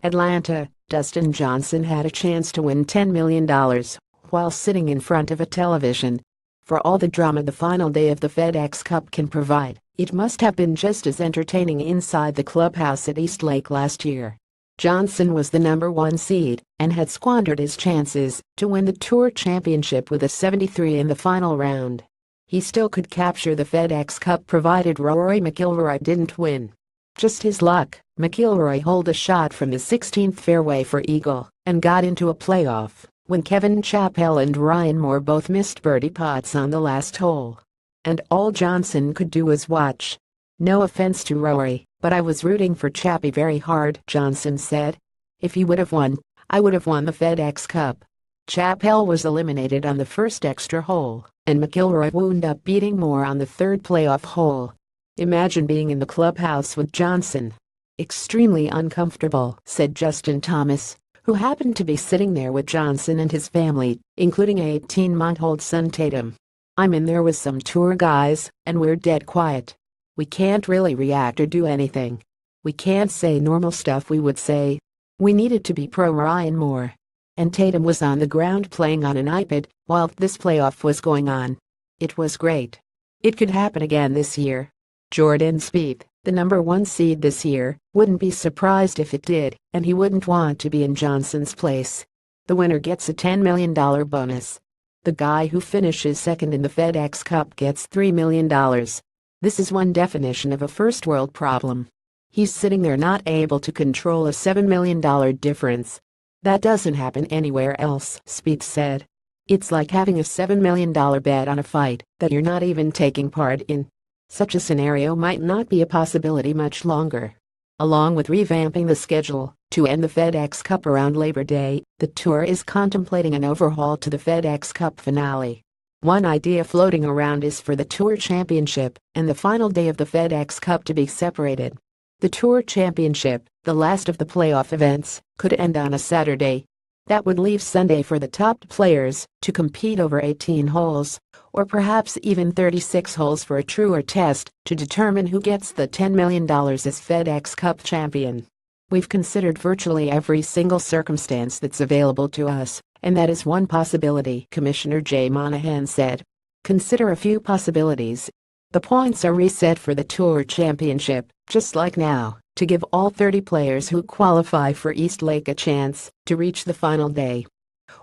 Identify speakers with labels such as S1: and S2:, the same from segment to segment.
S1: Atlanta, Dustin Johnson had a chance to win $10 million while sitting in front of a television. For all the drama the final day of the FedEx Cup can provide, it must have been just as entertaining inside the clubhouse at East Lake last year. Johnson was the number 1 seed and had squandered his chances to win the Tour Championship with a 73 in the final round. He still could capture the FedEx Cup provided Rory McIlroy didn't win. Just his luck, McIlroy holed a shot from the 16th fairway for eagle and got into a playoff when Kevin Chappell and Ryan Moore both missed birdie putts on the last hole. And all Johnson could do was watch. "No offense to Rory, but I was rooting for Chappie very hard," Johnson said. "If he would have won, I would have won the FedEx Cup." Chappell was eliminated on the first extra hole, and McIlroy wound up beating Moore on the third playoff hole. "Imagine being in the clubhouse with Johnson. Extremely uncomfortable," said Justin Thomas, who happened to be sitting there with Johnson and his family, including 18-month-old son Tatum. "I'm in there with some tour guys, and we're dead quiet. We can't really react or do anything. We can't say normal stuff we would say. We needed to be pro Ryan Moore. And Tatum was on the ground playing on an iPad while this playoff was going on. It was great. It could happen again this year." Jordan Spieth, the number 1 seed this year, wouldn't be surprised if it did, and he wouldn't want to be in Johnson's place. The winner gets a $10 million bonus. The guy who finishes second in the FedEx Cup gets $3 million. This is one definition of a first world problem. He's sitting there not able to control a $7 million difference. "That doesn't happen anywhere else," Spieth said. "It's like having a $7 million bet on a fight that you're not even taking part in." Such a scenario might not be a possibility much longer. Along with revamping the schedule to end the FedEx Cup around Labor Day, the Tour is contemplating an overhaul to the FedEx Cup finale. One idea floating around is for the Tour Championship and the final day of the FedEx Cup to be separated. The Tour Championship, the last of the playoff events, could end on a Saturday. That would leave Sunday for the top players to compete over 18 holes, or perhaps even 36 holes for a truer test to determine who gets the $10 million as FedEx Cup champion. "We've considered virtually every single circumstance that's available to us, and that is one possibility," Commissioner Jay Monahan said. "Consider a few possibilities. The points are reset for the Tour Championship, just like now, to give all 30 players who qualify for East Lake a chance to reach the final day.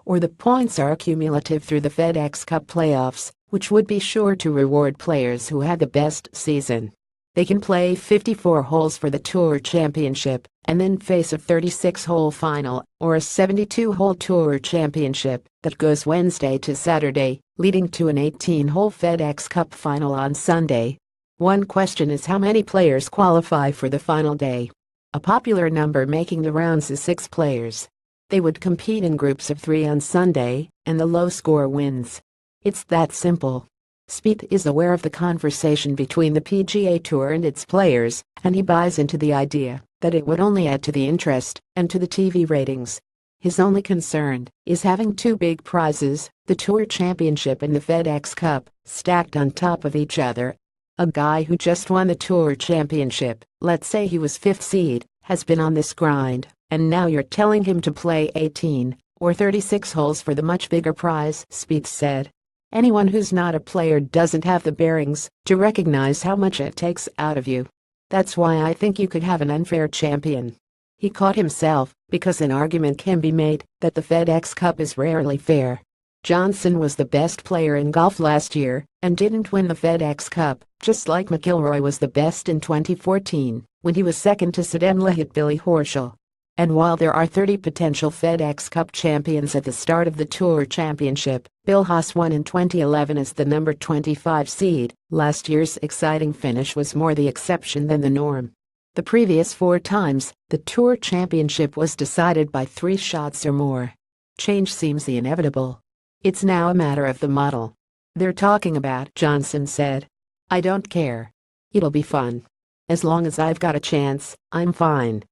S1: Or the points are cumulative through the FedEx Cup playoffs, which would be sure to reward players who had the best season. They can play 54 holes for the Tour Championship and then face a 36-hole final or a 72-hole Tour Championship that goes Wednesday to Saturday, leading to an 18-hole FedEx Cup final on Sunday. One question is how many players qualify for the final day. A popular number making the rounds is 6 players. They would compete in groups of 3 on Sunday, and the low score wins. It's that simple." Spieth is aware of the conversation between the PGA Tour and its players, and he buys into the idea that it would only add to the interest and to the TV ratings. His only concern is having 2 big prizes, the Tour Championship and the FedEx Cup, stacked on top of each other. A guy who just won the Tour Championship, let's say he was 5th seed, has been on this grind, and now you're telling him to play 18 or 36 holes for the much bigger prize, Spieth said. "Anyone who's not a player doesn't have the bearings to recognize how much it takes out of you. That's why I think you could have an unfair champion." He caught himself because an argument can be made that the FedEx Cup is rarely fair. Johnson was the best player in golf last year and didn't win the FedEx Cup, just like McIlroy was the best in 2014 when he was second to Saddam Billy Horschel. And while there are 30 potential FedEx Cup champions at the start of the Tour Championship, Bill Haas won in 2011 as the number 25 seed. Last year's exciting finish was more the exception than the norm. The previous 4 times, the Tour Championship was decided by 3 shots or more. Change seems the inevitable. It's now a matter of the model they're talking about, Johnson said. "I don't care. It'll be fun. As long as I've got a chance, I'm fine."